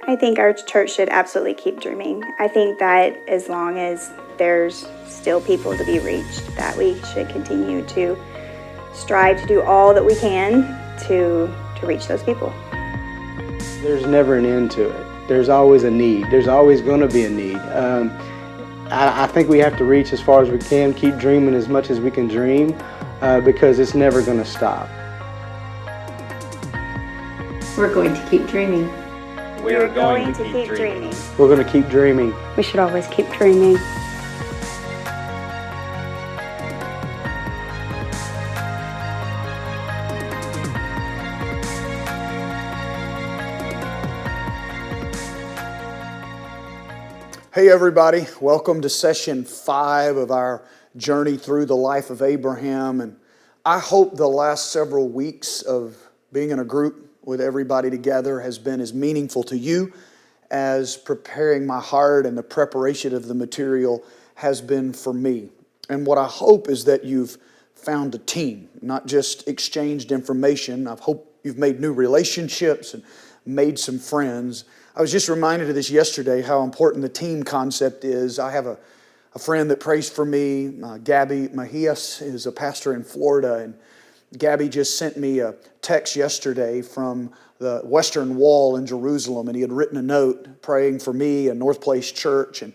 I think our church should absolutely keep dreaming. I think that as long as there's still people to be reached, that we should continue to strive to do all that we can to reach those people. There's never an end to it. There's always a need. There's always going to be a need. I think we have to reach as far as we can, keep dreaming as much as we can dream, because it's never going to stop. We're going to keep dreaming. We are going to keep dreaming. We're going to keep dreaming. We should always keep dreaming. Hey everybody, welcome to session 5 of our journey through the life of Abraham. And I hope the last several weeks of being in a group with everybody together has been as meaningful to you as preparing my heart and the preparation of the material has been for me. And what I hope is that you've found a team, not just exchanged information. I hope you've made new relationships and made some friends. I was just reminded of this yesterday, how important the team concept is. I have a friend that prays for me. Gabby Mejias is a pastor in Florida, and Gabby just sent me a text yesterday from the Western Wall in Jerusalem, and he had written a note praying for me and Northplace Church, and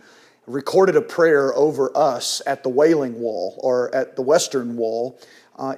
recorded a prayer over us at the Wailing Wall, or at the Western Wall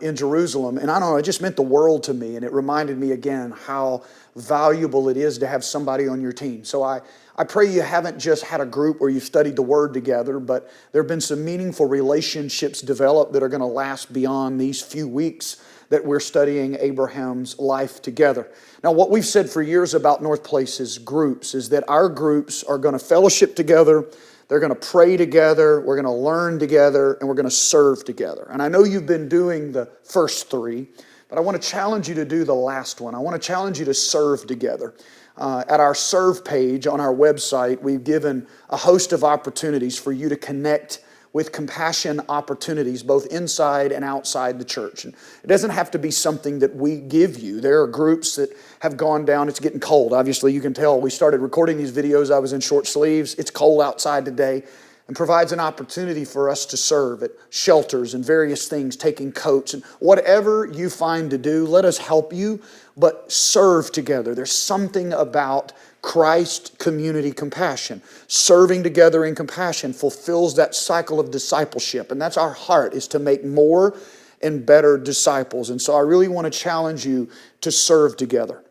in Jerusalem. And I don't know, it just meant the world to me, and it reminded me again how valuable it is to have somebody on your team. So I pray you haven't just had a group where you studied the Word together, but there have been some meaningful relationships developed that are going to last beyond these few weeks that we're studying Abraham's life together. Now, what we've said for years about Northplace's groups is that our groups are going to fellowship together, they're going to pray together, we're going to learn together, and we're going to serve together. And I know you've been doing the first 3, but I want to challenge you to do the last one. I want to challenge you to serve together. At our serve page on our website, we've given a host of opportunities for you to connect with compassion opportunities both inside and outside the church. And it doesn't have to be something that we give you. There are groups that have gone down. It's getting cold. Obviously, you can tell we started recording these videos. I was in short sleeves. It's cold outside today, and provides an opportunity for us to serve at shelters and various things, taking coats. And whatever you find to do, let us help you, but serve together. There's something about Christ community compassion. Serving together in compassion fulfills that cycle of discipleship. And that's our heart, is to make more and better disciples. And so I really want to challenge you to serve together.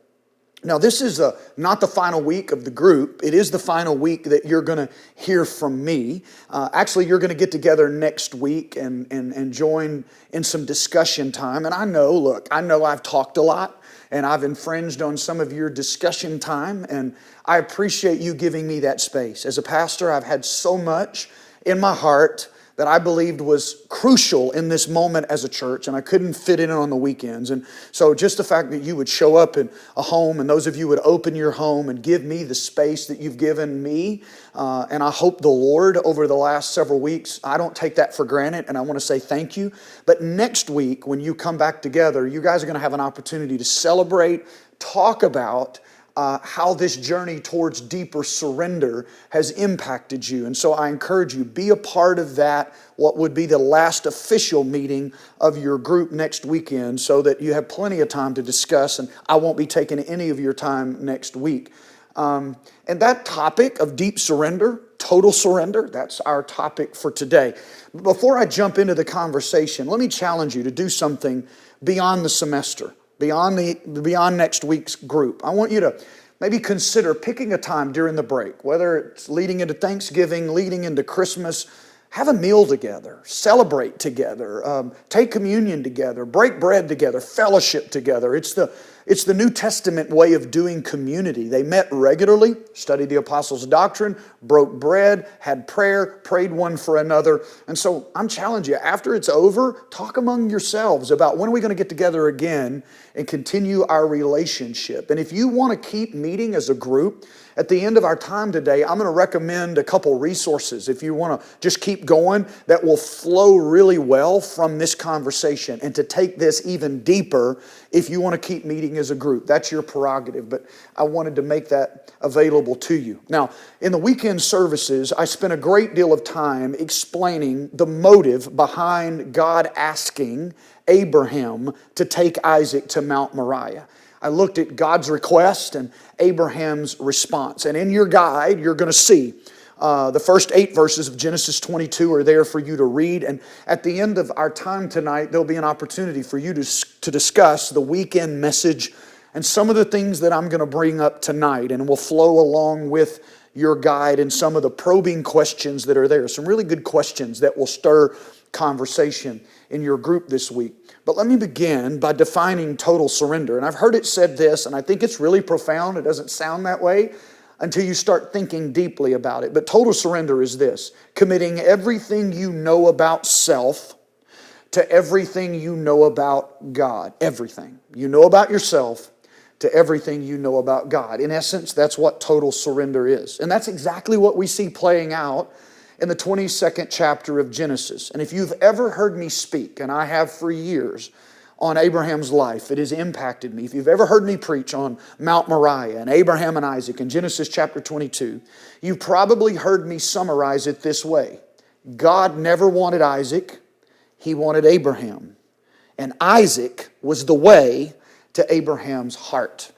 Now, this is not the final week of the group. It is the final week that you're going to hear from me. Actually, you're going to get together next week and join in some discussion time. And I know I've talked a lot, and I've infringed on some of your discussion time, and I appreciate you giving me that space. As a pastor, I've had so much in my heart that I believed was crucial in this moment as a church, and I couldn't fit in on the weekends. And so just the fact that you would show up in a home, and those of you would open your home and give me the space that you've given me, and I hope the Lord over the last several weeks, I don't take that for granted, and I want to say thank you. But next week, when you come back together, you guys are going to have an opportunity to celebrate, talk about how this journey towards deeper surrender has impacted you. And so I encourage you, be a part of that, what would be the last official meeting of your group next weekend, so that you have plenty of time to discuss, and I won't be taking any of your time next week. And that topic of deep surrender, total surrender, that's our topic for today. Before I jump into the conversation, let me challenge you to do something beyond the semester. Beyond next week's group. I want you to maybe consider picking a time during the break, whether it's leading into Thanksgiving, leading into Christmas. Have a meal together, celebrate together, take communion together, break bread together, fellowship together. It's the New Testament way of doing community. They met regularly, studied the apostles' doctrine, broke bread, had prayer, prayed one for another. And so I'm challenging you, after it's over, talk among yourselves about when are we going to get together again and continue our relationship. And if you want to keep meeting as a group, at the end of our time today, I'm going to recommend a couple resources if you want to just keep going that will flow really well from this conversation, and to take this even deeper if you want to keep meeting reading as a group. That's your prerogative, but I wanted to make that available to you. Now, in the weekend services, I spent a great deal of time explaining the motive behind God asking Abraham to take Isaac to Mount Moriah. I looked at God's request and Abraham's response. And in your guide, you're going to see the first 8 verses of Genesis 22 are there for you to read. And at the end of our time tonight, there'll be an opportunity for you to discuss the weekend message and some of the things that I'm going to bring up tonight. And will flow along with your guide and some of the probing questions that are there. Some really good questions that will stir conversation in your group this week. But let me begin by defining total surrender. And I've heard it said this, and I think it's really profound. It doesn't sound that way until you start thinking deeply about it. But total surrender is this: committing everything you know about self to everything you know about God. Everything you know about yourself to everything you know about God. In essence, that's what total surrender is. And that's exactly what we see playing out in the 22nd chapter of Genesis. And if you've ever heard me speak, and I have for years, on Abraham's life, it has impacted me. If you've ever heard me preach on Mount Moriah and Abraham and Isaac in Genesis chapter 22, you've probably heard me summarize it this way: God never wanted Isaac, He wanted Abraham. And Isaac was the way to Abraham's heart.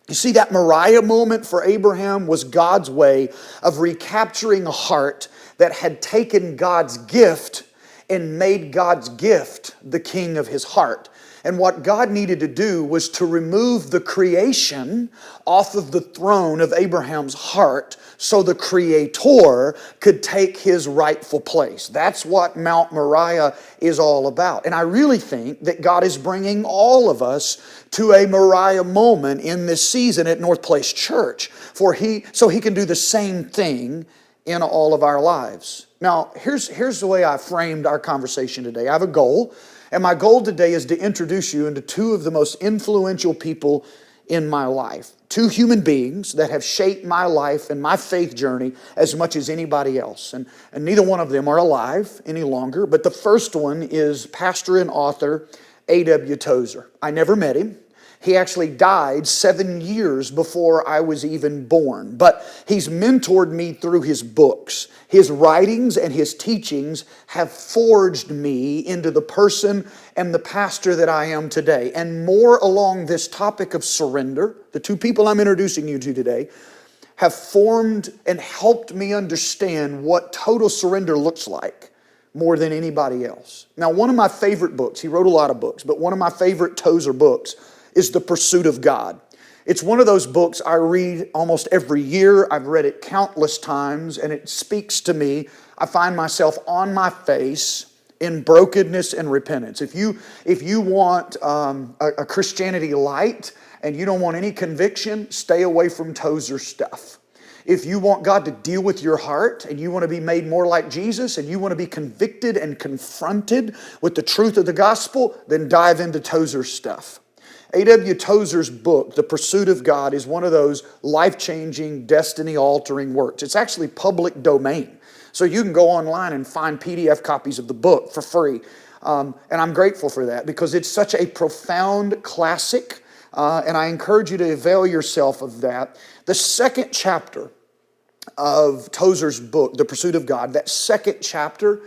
You see, that Moriah moment for Abraham was God's way of recapturing a heart that had taken God's gift and made God's gift the king of his heart. And what God needed to do was to remove the creation off of the throne of Abraham's heart so the Creator could take his rightful place. That's what Mount Moriah is all about. And I really think that God is bringing all of us to a Moriah moment in this season at Northplace Church so He can do the same thing in all of our lives. Now, here's the way I framed our conversation today. I have a goal. And my goal today is to introduce you into 2 of the most influential people in my life. 2 human beings that have shaped my life and my faith journey as much as anybody else. And neither one of them are alive any longer. But the first one is pastor and author A.W. Tozer. I never met him. He actually died 7 years before I was even born. But he's mentored me through his books. His writings and his teachings have forged me into the person and the pastor that I am today. And more along this topic of surrender, the 2 people I'm introducing you to today have formed and helped me understand what total surrender looks like more than anybody else. Now, one of my favorite books, he wrote a lot of books, but one of my favorite Tozer books is The Pursuit of God. It's one of those books I read almost every year. I've read it countless times, and it speaks to me. I find myself on my face in brokenness and repentance. If you want a Christianity light and you don't want any conviction, stay away from Tozer's stuff. If you want God to deal with your heart and you want to be made more like Jesus and you want to be convicted and confronted with the truth of the gospel, then dive into Tozer's stuff. A.W. Tozer's book, The Pursuit of God, is one of those life-changing, destiny-altering works. It's actually public domain. So you can go online and find PDF copies of the book for free. And I'm grateful for that because it's such a profound classic. And I encourage you to avail yourself of that. The second chapter of Tozer's book, The Pursuit of God, that second chapter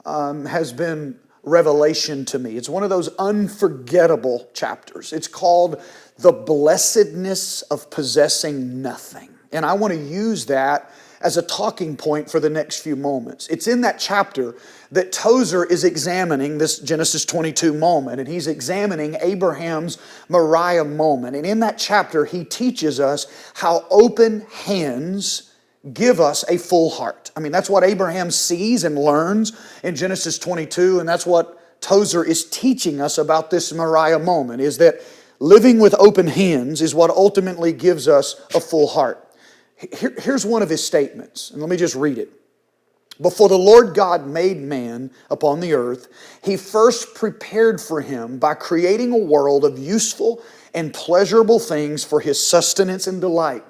has been revelation to me. It's one of those unforgettable chapters. It's called The Blessedness of Possessing Nothing. And I want to use that as a talking point for the next few moments. It's in that chapter that Tozer is examining this Genesis 22 moment, and he's examining Abraham's Moriah moment. And in that chapter, he teaches us how open hands give us a full heart. I mean, that's what Abraham sees and learns in Genesis 22, and that's what Tozer is teaching us about this Moriah moment, is that living with open hands is what ultimately gives us a full heart. Here's one of his statements, and let me just read it. Before the Lord God made man upon the earth, He first prepared for him by creating a world of useful and pleasurable things for his sustenance and delight.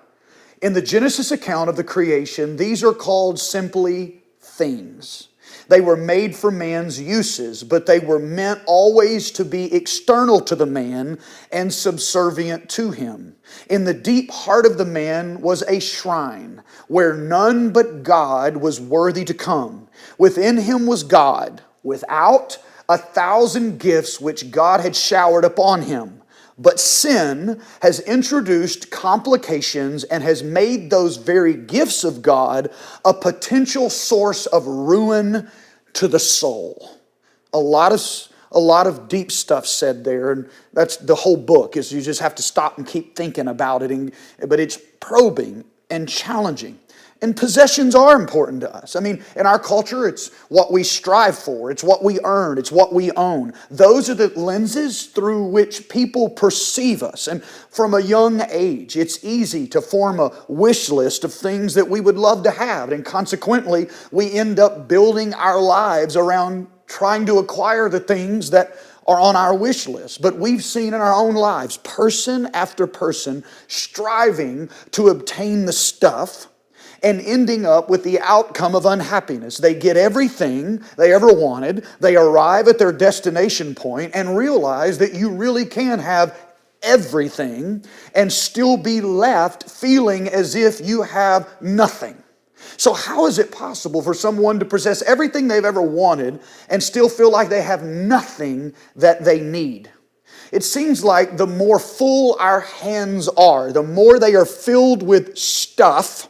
In the Genesis account of the creation, these are called simply things. They were made for man's uses, but they were meant always to be external to the man and subservient to him. In the deep heart of the man was a shrine where none but God was worthy to come. Within him was God, without 1,000 gifts which God had showered upon him. But sin has introduced complications and has made those very gifts of God a potential source of ruin to the soul. A lot of deep stuff said there, and that's the whole book, is you just have to stop and keep thinking about it. But it's probing and challenging. And possessions are important to us. I mean, in our culture, it's what we strive for. It's what we earn. It's what we own. Those are the lenses through which people perceive us. And from a young age, it's easy to form a wish list of things that we would love to have. And consequently, we end up building our lives around trying to acquire the things that are on our wish list. But we've seen in our own lives, person after person striving to obtain the stuff and ending up with the outcome of unhappiness. They get everything they ever wanted, they arrive at their destination point and realize that you really can have everything and still be left feeling as if you have nothing. So how is it possible for someone to possess everything they've ever wanted and still feel like they have nothing that they need? It seems like the more full our hands are, the more they are filled with stuff,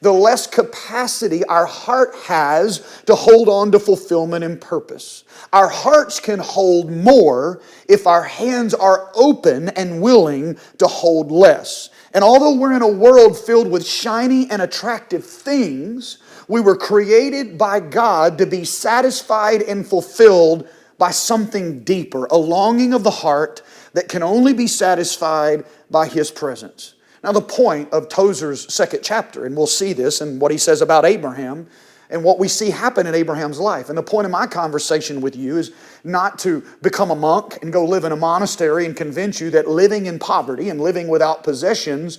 the less capacity our heart has to hold on to fulfillment and purpose. Our hearts can hold more if our hands are open and willing to hold less. And although we're in a world filled with shiny and attractive things, we were created by God to be satisfied and fulfilled by something deeper, a longing of the heart that can only be satisfied by His presence. Now, the point of Tozer's second chapter, and we'll see this in what he says about Abraham and what we see happen in Abraham's life. And the point of my conversation with you is not to become a monk and go live in a monastery and convince you that living in poverty and living without possessions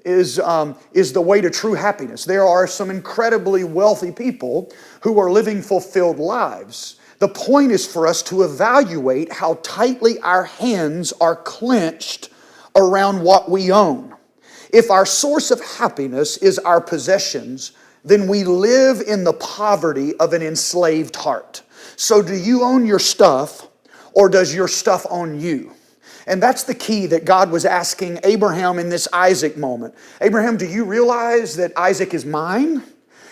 is the way to true happiness. There are some incredibly wealthy people who are living fulfilled lives. The point is for us to evaluate how tightly our hands are clenched around what we own. If our source of happiness is our possessions, then we live in the poverty of an enslaved heart. So do you own your stuff, or does your stuff own you? And that's the key that God was asking Abraham in this Isaac moment. Abraham, do you realize that Isaac is mine?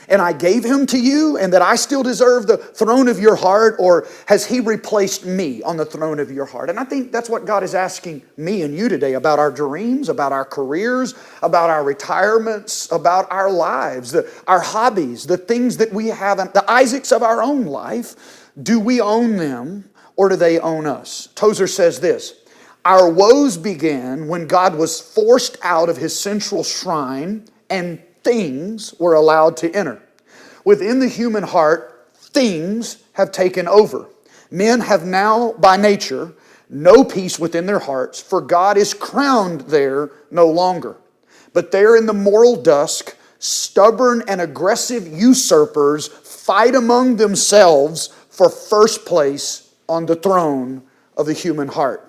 And I gave him to you, and that I still deserve the throne of your heart, or has he replaced me on the throne of your heart? And I think that's what God is asking me and you today about our dreams, about our careers, about our retirements, about our lives, our hobbies, the things that we have, the Isaacs of our own life. Do we own them, or do they own us? Tozer says this: our woes began when God was forced out of His central shrine and things were allowed to enter. Within the human heart, things have taken over. Men have now, by nature, no peace within their hearts, for God is crowned there no longer. But there in the moral dusk, stubborn and aggressive usurpers fight among themselves for first place on the throne of the human heart.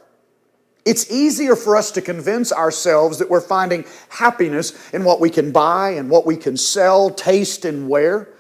It's easier for us to convince ourselves that we're finding happiness in what we can buy and what we can sell, taste, and wear.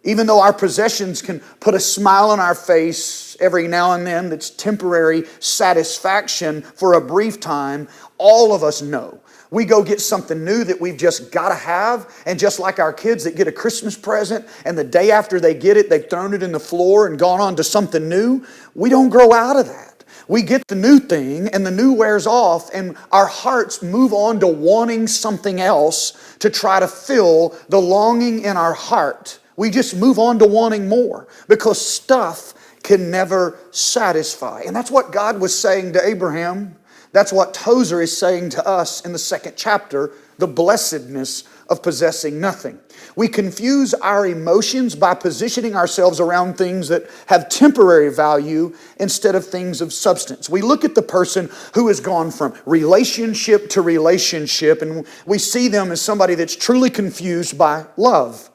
Even though our possessions can put a smile on our face every now and then that's temporary satisfaction for a brief time, all of us know. We go get something new that we've just got to have, and just like our kids that get a Christmas present and the day after they get it, they've thrown it in the floor and gone on to something new, we don't grow out of that. We get the new thing and the new wears off, and our hearts move on to wanting something else to try to fill the longing in our heart. We just move on to wanting more because stuff can never satisfy. And that's what God was saying to Abraham. That's what Tozer is saying to us in the second chapter, the blessedness of possessing nothing. We confuse our emotions by positioning ourselves around things that have temporary value instead of things of substance. We look at the person who has gone from relationship to relationship, and we see them as somebody that's truly confused by love.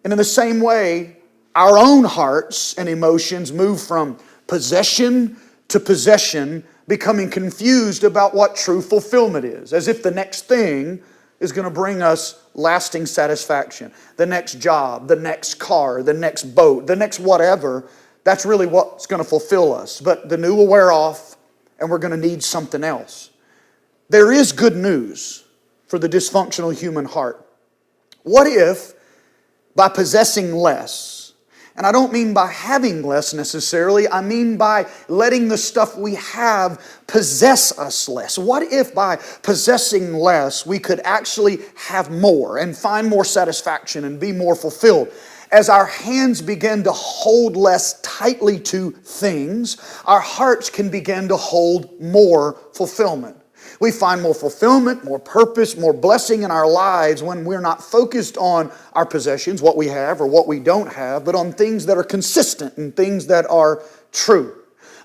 And in the same way, our own hearts and emotions move from possession to possession, becoming confused about what true fulfillment is, as if the next thing is going to bring us lasting satisfaction. The next job, the next car, the next boat, the next whatever, that's really what's going to fulfill us. But the new will wear off, and we're going to need something else. There is good news for the dysfunctional human heart. What if, by possessing less, and I don't mean by having less necessarily, I mean by letting the stuff we have possess us less. What if by possessing less we could actually have more and find more satisfaction and be more fulfilled? As our hands begin to hold less tightly to things, our hearts can begin to hold more fulfillment. We find more fulfillment, more purpose, more blessing in our lives when we're not focused on our possessions, what we have or what we don't have, but on things that are consistent and things that are true.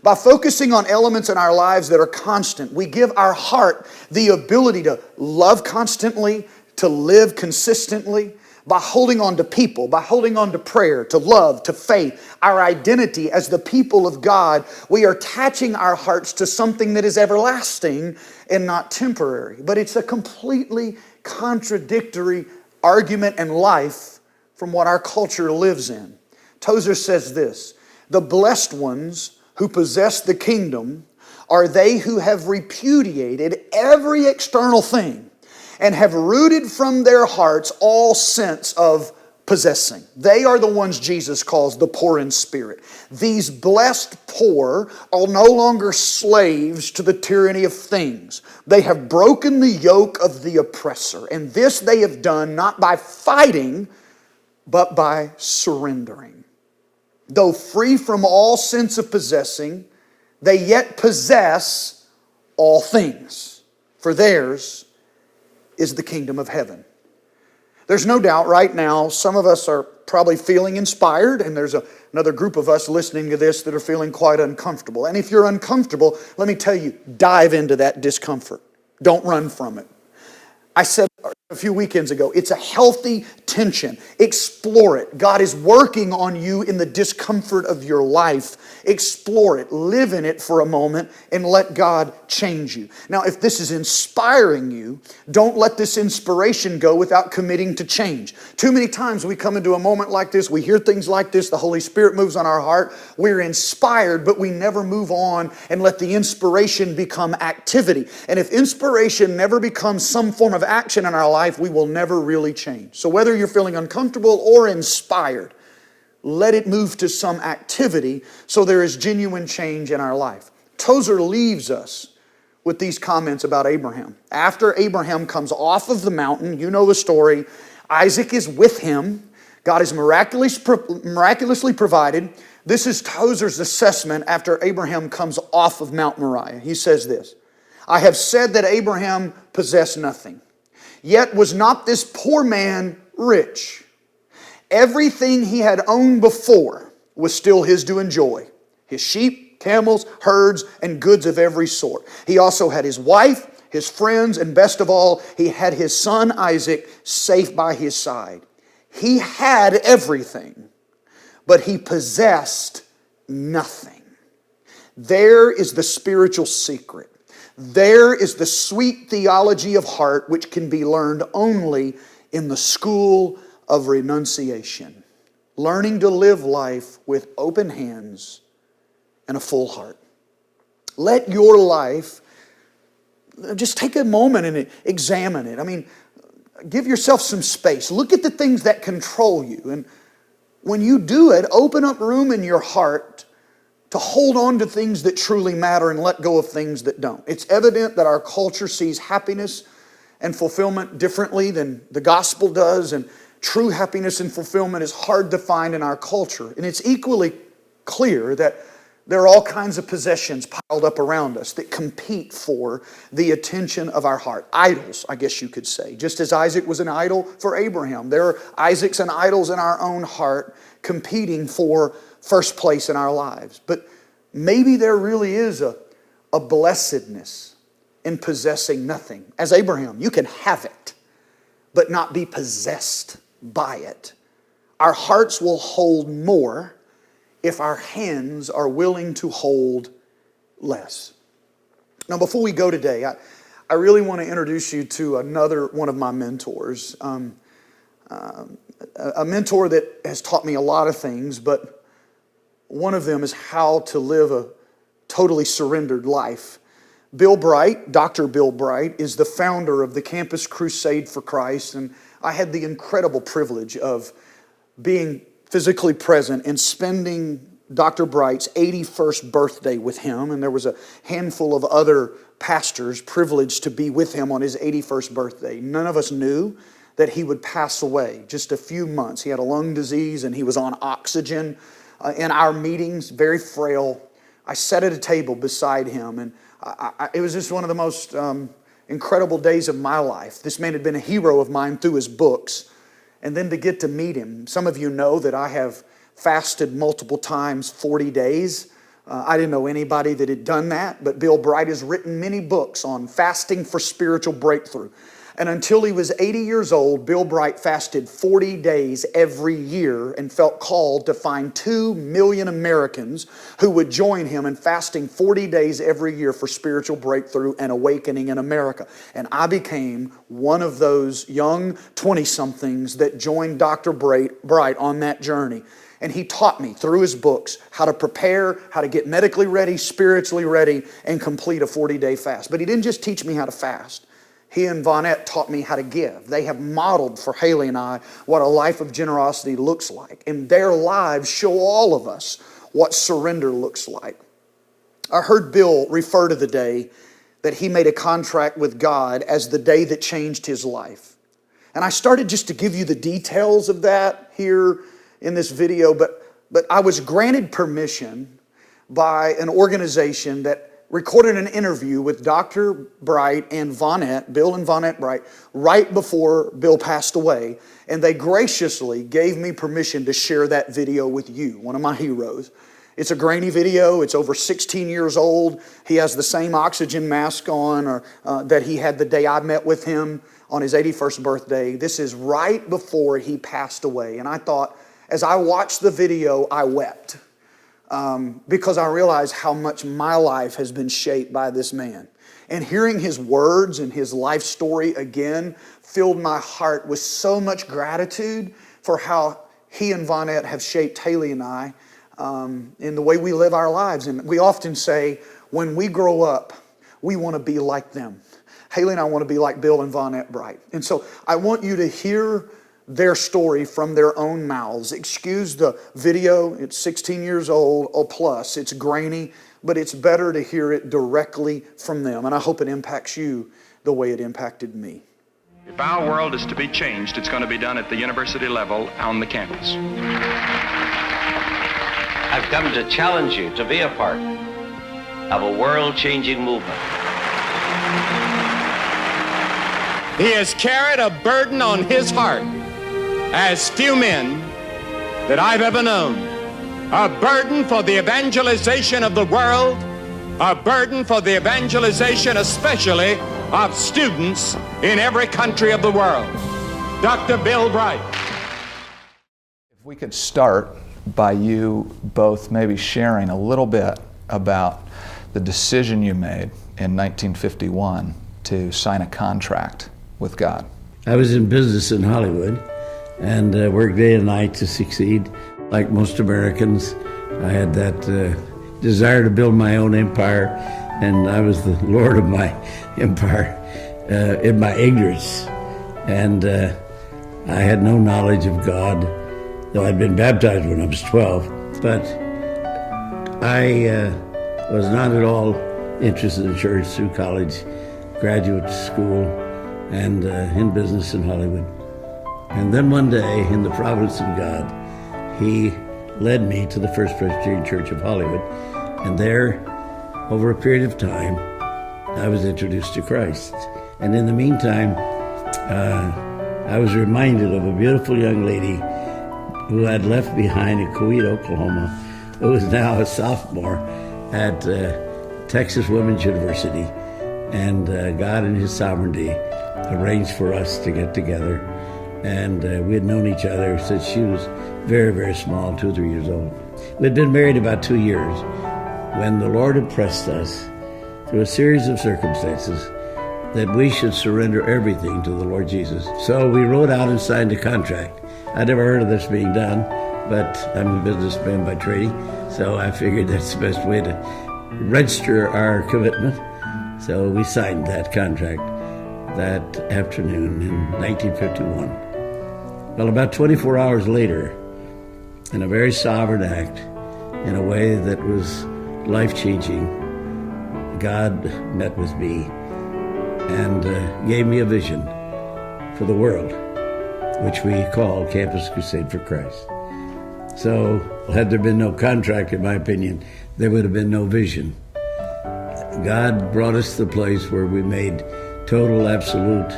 By focusing on elements in our lives that are constant, we give our heart the ability to love constantly, to live consistently. By holding on to people, by holding on to prayer, to love, to faith, our identity as the people of God, we are attaching our hearts to something that is everlasting and not temporary. But it's a completely contradictory argument and life from what our culture lives in. Tozer says this: the blessed ones who possess the kingdom are they who have repudiated every external thing and have rooted from their hearts all sense of possessing. They are the ones Jesus calls the poor in spirit. These blessed poor are no longer slaves to the tyranny of things. They have broken the yoke of the oppressor, and this they have done not by fighting, but by surrendering. Though free from all sense of possessing, they yet possess all things, for theirs is the kingdom of heaven. There's no doubt right now some of us are probably feeling inspired, and there's another group of us listening to this that are feeling quite uncomfortable. And if you're uncomfortable, let me tell you, dive into that discomfort. Don't run from it. I said a few weekends ago, it's a healthy tension. Explore it. God is working on you in the discomfort of your life. Explore it. Live in it for a moment and let God change you. Now, if this is inspiring you, don't let this inspiration go without committing to change. Too many times we come into a moment like this, we hear things like this, the Holy Spirit moves on our heart, we're inspired, but we never move on and let the inspiration become activity. And if inspiration never becomes some form of action in our life, we will never really change. So whether you're feeling uncomfortable or inspired, let it move to some activity so there is genuine change in our life. Tozer leaves us with these comments about Abraham. After Abraham comes off of the mountain, you know the story, Isaac is with him. God is miraculously provided. This is Tozer's assessment after Abraham comes off of Mount Moriah. He says this: I have said that Abraham possessed nothing. Yet was not this poor man rich? Everything he had owned before was still his to enjoy. His sheep, camels, herds, and goods of every sort. He also had his wife, his friends, and best of all, he had his son Isaac safe by his side. He had everything, but he possessed nothing. There is the spiritual secret. There is the sweet theology of heart which can be learned only in the school of renunciation. Learning to live life with open hands and a full heart. Let your life, just take a moment and examine it. I mean, give yourself some space. Look at the things that control you. And when you do it, open up room in your heart to hold on to things that truly matter and let go of things that don't. It's evident that our culture sees happiness and fulfillment differently than the gospel does, and true happiness and fulfillment is hard to find in our culture. And it's equally clear that there are all kinds of possessions piled up around us that compete for the attention of our heart. Idols, I guess you could say. Just as Isaac was an idol for Abraham, there are Isaacs and idols in our own heart competing for first place in our lives. But maybe there really is a blessedness in possessing nothing. As Abraham, you can have it, but not be possessed by it. Our hearts will hold more if our hands are willing to hold less. Now, before we go today, I really want to introduce you to another one of my mentors. A mentor that has taught me a lot of things, but one of them is how to live a totally surrendered life. Bill Bright, Dr. Bill Bright, is the founder of the Campus Crusade for Christ, and I had the incredible privilege of being physically present and spending Dr. Bright's 81st birthday with him, and there was a handful of other pastors privileged to be with him on his 81st birthday. None of us knew that he would pass away just a few months. He had a lung disease and he was on oxygen in our meetings, very frail. I sat at a table beside him, and it was just one of the most incredible days of my life. This man had been a hero of mine through his books, and then to get to meet him. Some of you know that I have fasted multiple times, 40 days. I didn't know anybody that had done that, but Bill Bright has written many books on fasting for spiritual breakthrough. And until he was 80 years old, Bill Bright fasted 40 days every year and felt called to find 2 million Americans who would join him in fasting 40 days every year for spiritual breakthrough and awakening in America. And I became one of those young 20-somethings that joined Dr. Bright on that journey. And he taught me through his books how to prepare, how to get medically ready, spiritually ready, and complete a 40-day fast. But he didn't just teach me how to fast. He and Vonette taught me how to give. They have modeled for Haley and I what a life of generosity looks like. And their lives show all of us what surrender looks like. I heard Bill refer to the day that he made a contract with God as the day that changed his life. And I started just to give you the details of that here in this video, but I was granted permission by an organization that recorded an interview with Dr. Bright and Vonette, Bill and Vonette Bright, right before Bill passed away. And they graciously gave me permission to share that video with you, one of my heroes. It's a grainy video. It's over 16 years old. He has the same oxygen mask on that he had the day I met with him on his 81st birthday. This is right before he passed away. And I thought, as I watched the video, I wept. Because I realized how much my life has been shaped by this man. And hearing his words and his life story again filled my heart with so much gratitude for how he and Vonette have shaped Haley and I in the way we live our lives. And we often say, when we grow up, we want to be like them. Haley and I want to be like Bill and Vonette Bright. And so I want you to hear their story from their own mouths. Excuse the video, it's 16 years old or plus, it's grainy, but it's better to hear it directly from them. And I hope it impacts you the way it impacted me. If our world is to be changed, it's going to be done at the university level on the campus. I've come to challenge you to be a part of a world-changing movement. He has carried a burden on his heart as few men that I've ever known. A burden for the evangelization of the world, a burden for the evangelization especially of students in every country of the world. Dr. Bill Bright. If we could start by you both maybe sharing a little bit about the decision you made in 1951 to sign a contract with God. I was in business in Hollywood and worked day and night to succeed. Like most Americans, I had that desire to build my own empire, and I was the lord of my empire in my ignorance. And I had no knowledge of God, though I'd been baptized when I was 12. But I was not at all interested in church through college, graduate school, and in business in Hollywood. And then one day, in the providence of God, He led me to the First Presbyterian Church of Hollywood. And there, over a period of time, I was introduced to Christ. And in the meantime, I was reminded of a beautiful young lady who had left behind in Coeed, Oklahoma, who is now a sophomore at Texas Women's University. And God in His sovereignty arranged for us to get together. And we had known each other since she was very, very small, 2 or 3 years old. We'd been married about 2 years when the Lord impressed us through a series of circumstances that we should surrender everything to the Lord Jesus. So we wrote out and signed a contract. I never heard of this being done, but I'm a businessman by training, so I figured that's the best way to register our commitment. So we signed that contract that afternoon in 1951. Well, about 24 hours later, in a very sovereign act, in a way that was life-changing, God met with me and gave me a vision for the world, which we call Campus Crusade for Christ. So, had there been no contract, in my opinion, there would have been no vision. God brought us to the place where we made total, absolute,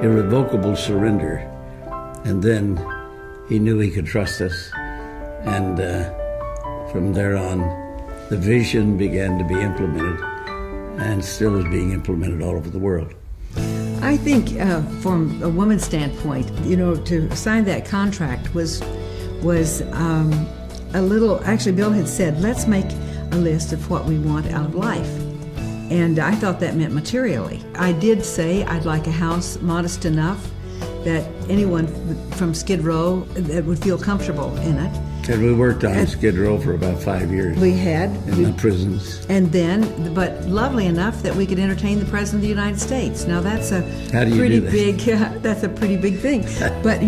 irrevocable surrender. And then he knew he could trust us. And from there on, the vision began to be implemented and still is being implemented all over the world. I think from a woman's standpoint, to sign that contract was a little, actually Bill had said, let's make a list of what we want out of life. And I thought that meant materially. I did say I'd like a house modest enough that anyone from Skid Row that would feel comfortable in it. And we worked on Skid Row for about 5 years. We had. In the prisons. And then, but lovely enough that we could entertain the President of the United States. Now that's a pretty big, that's a pretty big thing. But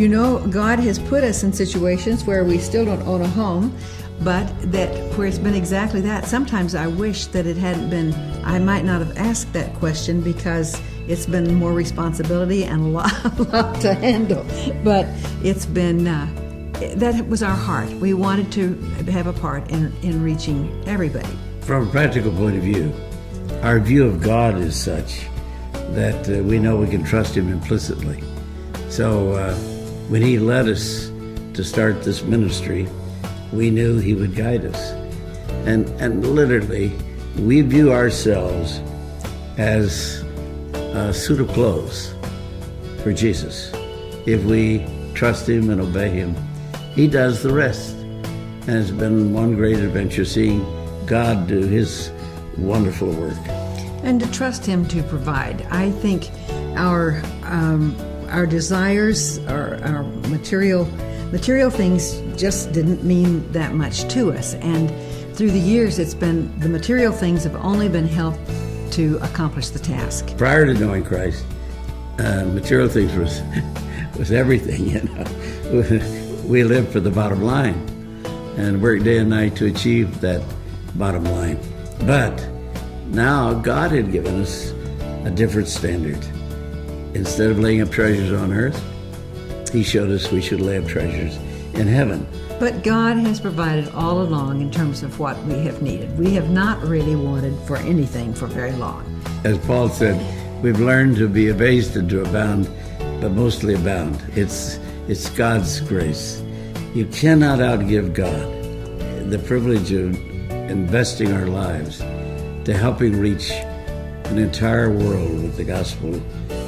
God has put us in situations where we still don't own a home, but that where it's been exactly that. Sometimes I wish that it hadn't been, I might not have asked that question because it's been more responsibility and a lot to handle. But it's been, that was our heart. We wanted to have a part in reaching everybody. From a practical point of view, our view of God is such that we know we can trust him implicitly. So when he led us to start this ministry, we knew he would guide us. And literally, we view ourselves as a suit of clothes for Jesus. If we trust him and obey him, he does the rest. And it's been one great adventure seeing God do his wonderful work. And to trust him to provide. I think our desires, our material things just didn't mean that much to us. And through the years, it's been, the material things have only been helped to accomplish the task. Prior to knowing Christ, material things was everything, We lived for the bottom line and worked day and night to achieve that bottom line. But now God had given us a different standard. Instead of laying up treasures on earth, he showed us we should lay up treasures in heaven. But God has provided all along in terms of what we have needed. We have not really wanted for anything for very long. As Paul said, we've learned to be abased and to abound, but mostly abound. It's God's grace. You cannot outgive God. The privilege of investing our lives to helping reach an entire world with the gospel,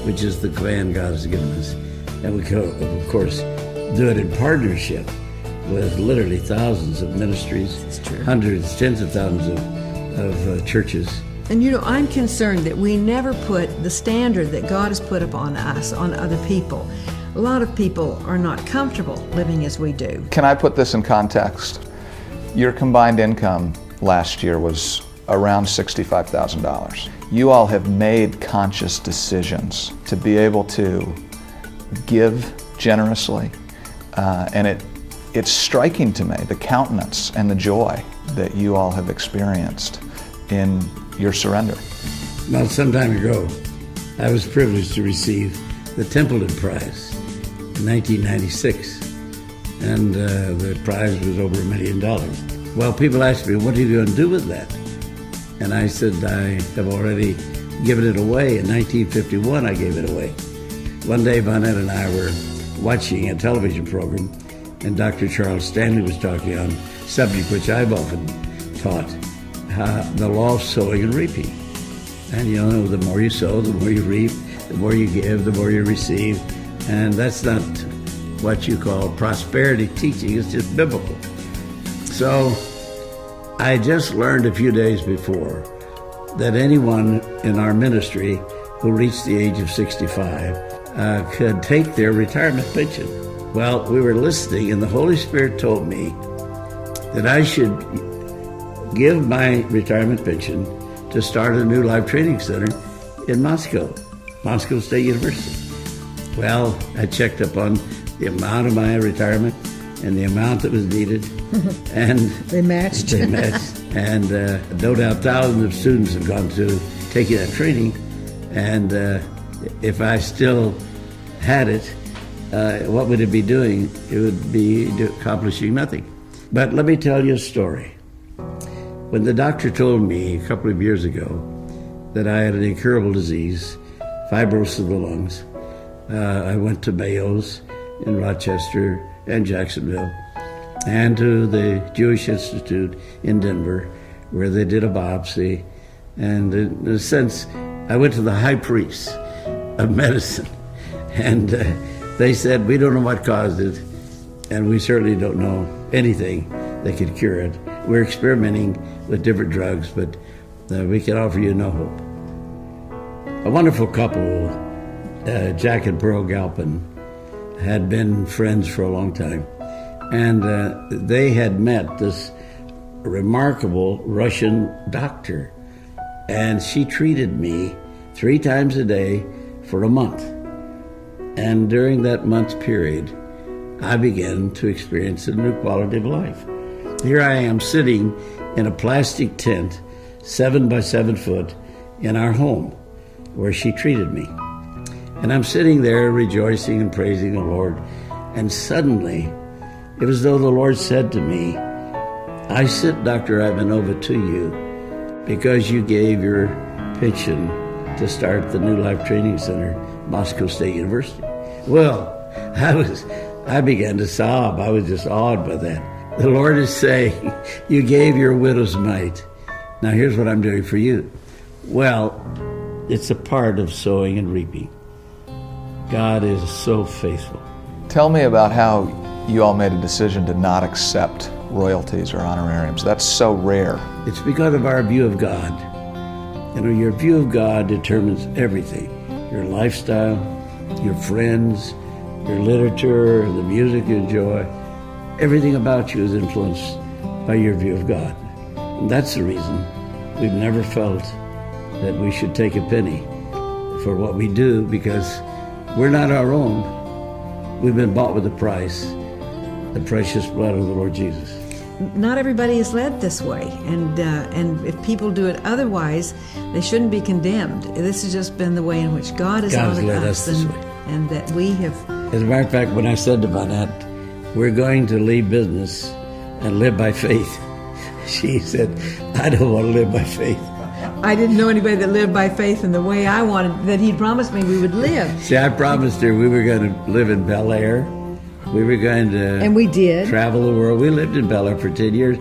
which is the command God has given us. And we can, of course, do it in partnership with literally thousands of ministries, hundreds, tens of thousands of churches. And I'm concerned that we never put the standard that God has put upon us on other people. A lot of people are not comfortable living as we do. Can I put this in context? Your combined income last year was around $65,000. You all have made conscious decisions to be able to give generously, and it's striking to me, the countenance and the joy that you all have experienced in your surrender. Well, some time ago, I was privileged to receive the Templeton Prize in 1996, and the prize was over $1 million. Well, people asked me, what are you going to do with that? And I said, I have already given it away. In 1951, I gave it away. One day, Vonette and I were watching a television program, and Dr. Charles Stanley was talking on a subject which I've often taught, the law of sowing and reaping. And the more you sow, the more you reap, the more you give, the more you receive. And that's not what you call prosperity teaching. It's just biblical. So I just learned a few days before that anyone in our ministry who reached the age of 65 could take their retirement pension. Well, we were listening, and the Holy Spirit told me that I should give my retirement pension to start a new life training center in Moscow State University. Well, I checked up on the amount of my retirement and the amount that was needed, and they matched. And no doubt thousands of students have gone to taking that training, and if I still had it, what would it be doing? It would be accomplishing nothing. But let me tell you a story. When the doctor told me a couple of years ago that I had an incurable disease, fibrosis of the lungs, I went to Mayo's in Rochester and Jacksonville, and to the Jewish Institute in Denver, where they did a biopsy. And in a sense, I went to the high priest of medicine, and they said, we don't know what caused it, and we certainly don't know anything that could cure it. We're experimenting with different drugs, but we can offer you no hope. A wonderful couple, Jack and Pearl Galpin, had been friends for a long time, and they had met this remarkable Russian doctor, and she treated me 3 times a day for a month. And during that month's period, I began to experience a new quality of life. Here I am sitting in a plastic tent, 7 by 7 foot, in our home where she treated me. And I'm sitting there rejoicing and praising the Lord. And suddenly, it was as though the Lord said to me, I sent Dr. Ivanova to you because you gave your pension to start the New Life Training Center, Moscow State University. Well, I began to sob. I was just awed by that. The Lord is saying, you gave your widow's mite. Now here's what I'm doing for you. Well, it's a part of sowing and reaping. God is so faithful. Tell me about how you all made a decision to not accept royalties or honorariums. That's so rare. It's because of our view of God. You know, your view of God determines everything. Your lifestyle, your friends, your literature, the music you enjoy. Everything about you is influenced by your view of God. And that's the reason we've never felt that we should take a penny for what we do, because we're not our own. We've been bought with a price, the precious blood of the Lord Jesus. Not everybody is led this way, and if people do it otherwise, they shouldn't be condemned. This has just been the way in which God has led us this way, and that we have. As a matter of fact, when I said to Vanette, we're going to leave business and live by faith, she said, I don't want to live by faith. I didn't know anybody that lived by faith in the way I wanted, that he promised me we would live. See, I promised her we were going to live in Bel Air. We were going to and we did. Travel the world. We lived in Bel Air for 10 years,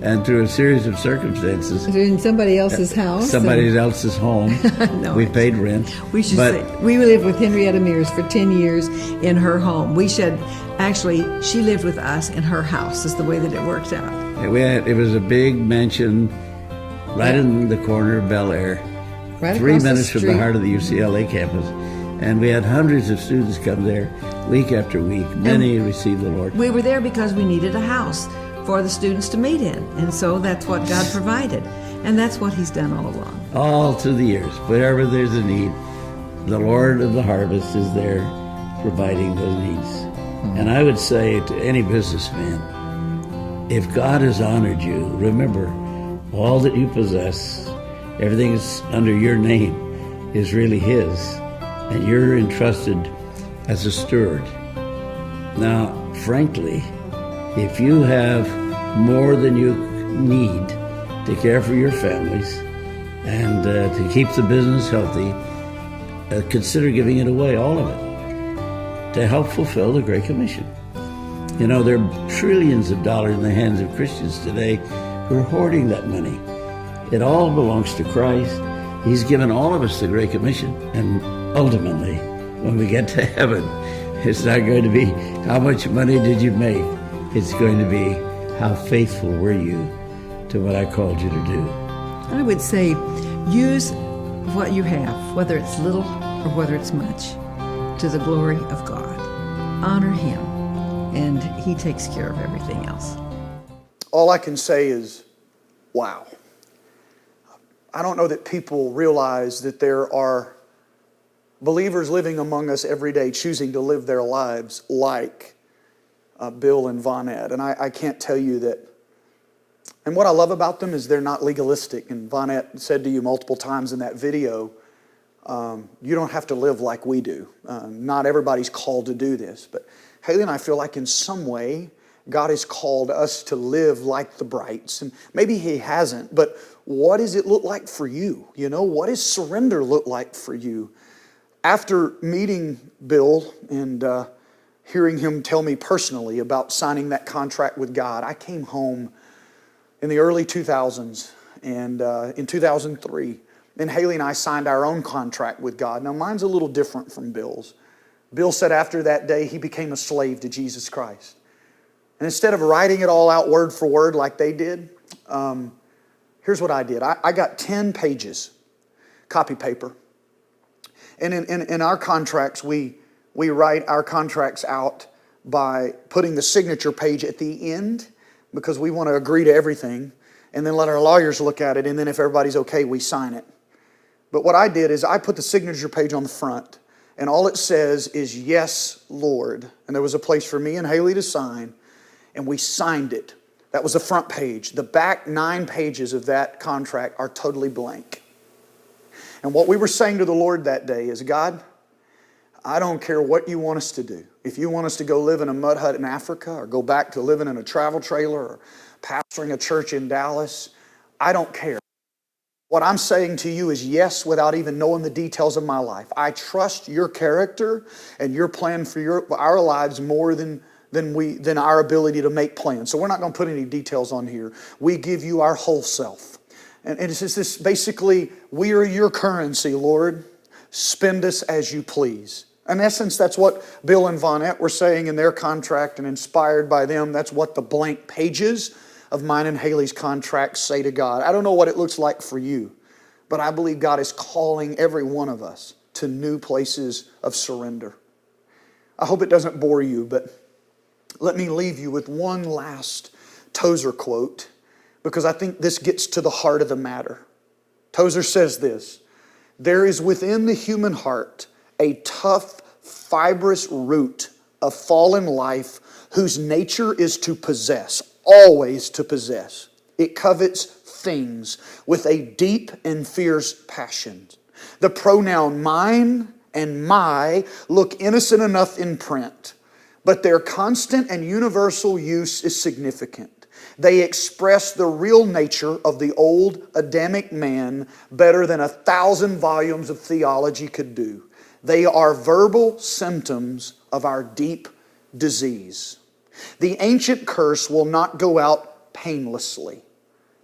and through a series of circumstances. In somebody else's house. Somebody else's home. No, we paid rent. We should say, we lived with Henrietta Mears for 10 years in her home. We should, actually, she lived with us in her house, is the way that it worked out. It was a big mansion right in the corner of Bel Air, right 3 minutes from the heart of the UCLA campus. And we had hundreds of students come there week after week. Many received the Lord. We were there because we needed a house for the students to meet in. And so that's what God provided. And that's what he's done all along. All through the years. Wherever there's a need, the Lord of the harvest is there providing those needs. And I would say to any businessman, if God has honored you, remember, all that you possess, everything that's under your name is really his. And you're entrusted as a steward. Now, frankly, if you have more than you need to care for your families and to keep the business healthy, consider giving it away, all of it, to help fulfill the Great Commission. You know, there are trillions of dollars in the hands of Christians today who are hoarding that money. It all belongs to Christ. He's given all of us the Great Commission. And ultimately, when we get to heaven It's not going to be how much money did you make. It's going to be how faithful were you to what I called you to do. I would say use what you have, whether it's little or whether it's much, to the glory of God. Honor Him, and He takes care of everything else. All I can say is, wow. I don't know that people realize that there are believers living among us every day choosing to live their lives like Bill and Vonette. And I can't tell you that. And what I love about them is they're not legalistic. And Vonette said to you multiple times in that video, you don't have to live like we do. Not everybody's called to do this. But Haley and I feel like in some way, God has called us to live like the Brights. And maybe He hasn't, but what does it look like for you? You know, what does surrender look like for you? After meeting Bill and hearing him tell me personally about signing that contract with God, I came home in the early 2000s and in 2003, and Haley and I signed our own contract with God. Now mine's a little different from Bill's. Bill said after that day he became a slave to Jesus Christ. And instead of writing it all out word for word like they did, here's what I did. I got 10 pages, copy paper. And in our contracts, we write our contracts out by putting the signature page at the end because we want to agree to everything and then let our lawyers look at it, and then if everybody's okay, we sign it. But what I did is I put the signature page on the front, and all it says is, "Yes, Lord." And there was a place for me and Haley to sign, and we signed it. That was the front page. The back 9 pages of that contract are totally blank. And what we were saying to the Lord that day is, God, I don't care what you want us to do. If you want us to go live in a mud hut in Africa or go back to living in a travel trailer or pastoring a church in Dallas, I don't care. What I'm saying to you is yes without even knowing the details of my life. I trust your character and your plan for our lives more than our ability to make plans. So we're not going to put any details on here. We give you our whole self. And it's just this, basically, we are your currency, Lord. Spend us as you please. In essence, that's what Bill and Vonette were saying in their contract, and inspired by them, that's what the blank pages of mine and Haley's contracts say to God. I don't know what it looks like for you, but I believe God is calling every one of us to new places of surrender. I hope it doesn't bore you, but let me leave you with one last Tozer quote, because I think this gets to the heart of the matter. Tozer says this: there is within the human heart a tough, fibrous root of fallen life whose nature is to possess, always to possess. It covets things with a deep and fierce passion. The pronoun mine and my look innocent enough in print, but their constant and universal use is significant. They express the real nature of the old Adamic man better than 1,000 volumes of theology could do. They are verbal symptoms of our deep disease. The ancient curse will not go out painlessly.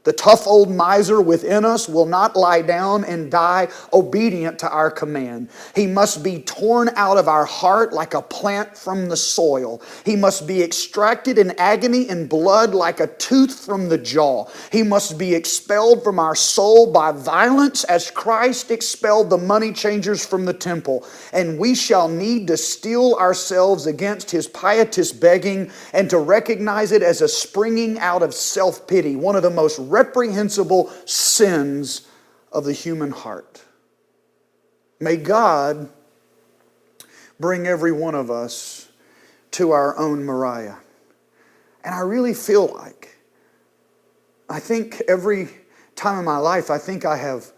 The tough old miser within us will not lie down and die obedient to our command. He must be torn out of our heart like a plant from the soil. He must be extracted in agony and blood like a tooth from the jaw. He must be expelled from our soul by violence as Christ expelled the money changers from the temple. And we shall need to steel ourselves against his pietous begging and to recognize it as a springing out of self-pity, one of the most reprehensible sins of the human heart. May God bring every one of us to our own Moriah. And I really feel like, I think every time in my life, I think I have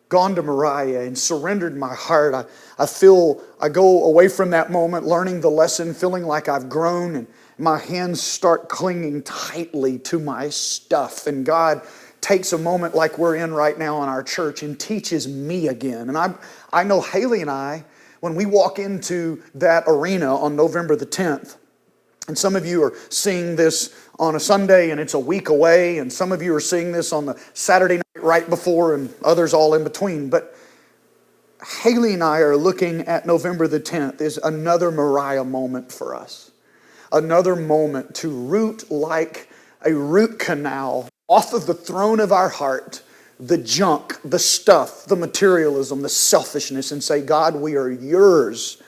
gone to Moriah and surrendered my heart. I feel I go away from that moment learning the lesson, feeling like I've grown, and my hands start clinging tightly to my stuff. And God takes a moment like we're in right now in our church and teaches me again. And I know Haley and I, when we walk into that arena on November the 10th, and some of you are seeing this on a Sunday and it's a week away, and some of you are seeing this on the Saturday night right before, and others all in between. But Haley and I are looking at November the 10th is another Moriah moment for us. Another moment to root like a root canal off of the throne of our heart, the junk, the stuff, the materialism, the selfishness, and say, God, we are yours.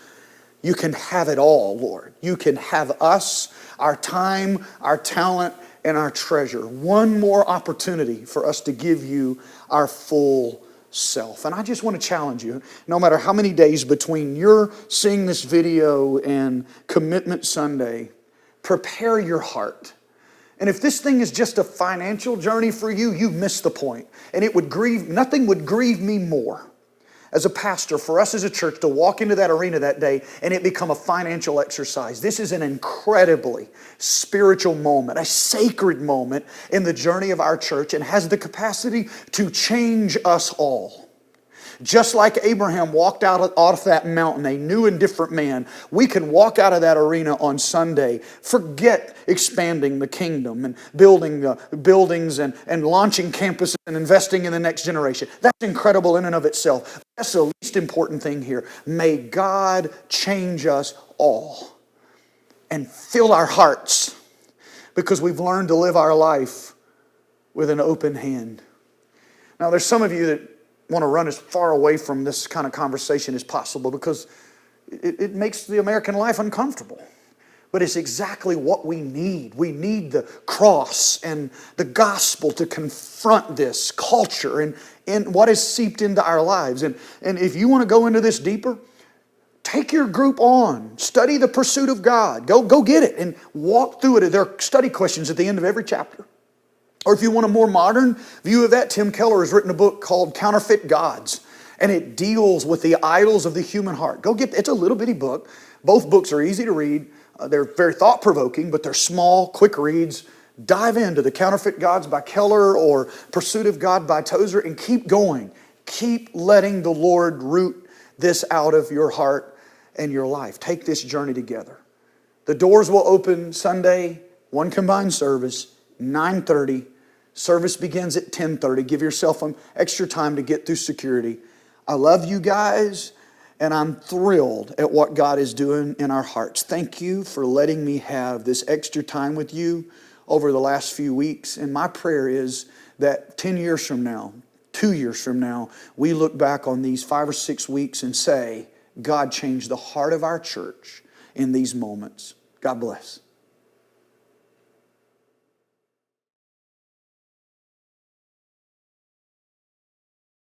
You can have it all, Lord. You can have us, our time, our talent, and our treasure. One more opportunity for us to give you our full self. And I just want to challenge you, no matter how many days between your seeing this video and Commitment Sunday, prepare your heart. And if this thing is just a financial journey for you, you've missed the point. And nothing would grieve me more as a pastor, for us as a church to walk into that arena that day and it become a financial exercise. This is an incredibly spiritual moment, a sacred moment in the journey of our church, and has the capacity to change us all. Just like Abraham walked out of that mountain, a new and different man, we can walk out of that arena on Sunday, forget expanding the kingdom and building buildings and launching campuses and investing in the next generation. That's incredible in and of itself. That's the least important thing here. May God change us all and fill our hearts, because we've learned to live our life with an open hand. Now, there's some of you that want to run as far away from this kind of conversation as possible because it makes the American life uncomfortable. But it's exactly what we need. We need the cross and the gospel to confront this culture and what has seeped into our lives. And if you want to go into this deeper, take your group on. Study the pursuit of God. Go get it and walk through it. There are study questions at the end of every chapter. Or if you want a more modern view of that, Tim Keller has written a book called Counterfeit Gods, and it deals with the idols of the human heart. Go get it. It's a little bitty book. Both books are easy to read. They're very thought-provoking, but they're small, quick reads. Dive into the Counterfeit Gods by Keller or Pursuit of God by Tozer and keep going. Keep letting the Lord root this out of your heart and your life. Take this journey together. The doors will open Sunday, one combined service, 9:30. Service begins at 10:30. Give yourself some extra time to get through security. I love you guys, and I'm thrilled at what God is doing in our hearts. Thank you for letting me have this extra time with you over the last few weeks. And my prayer is that 10 years from now, 2 years from now, we look back on these 5 or 6 weeks and say, God changed the heart of our church in these moments. God bless.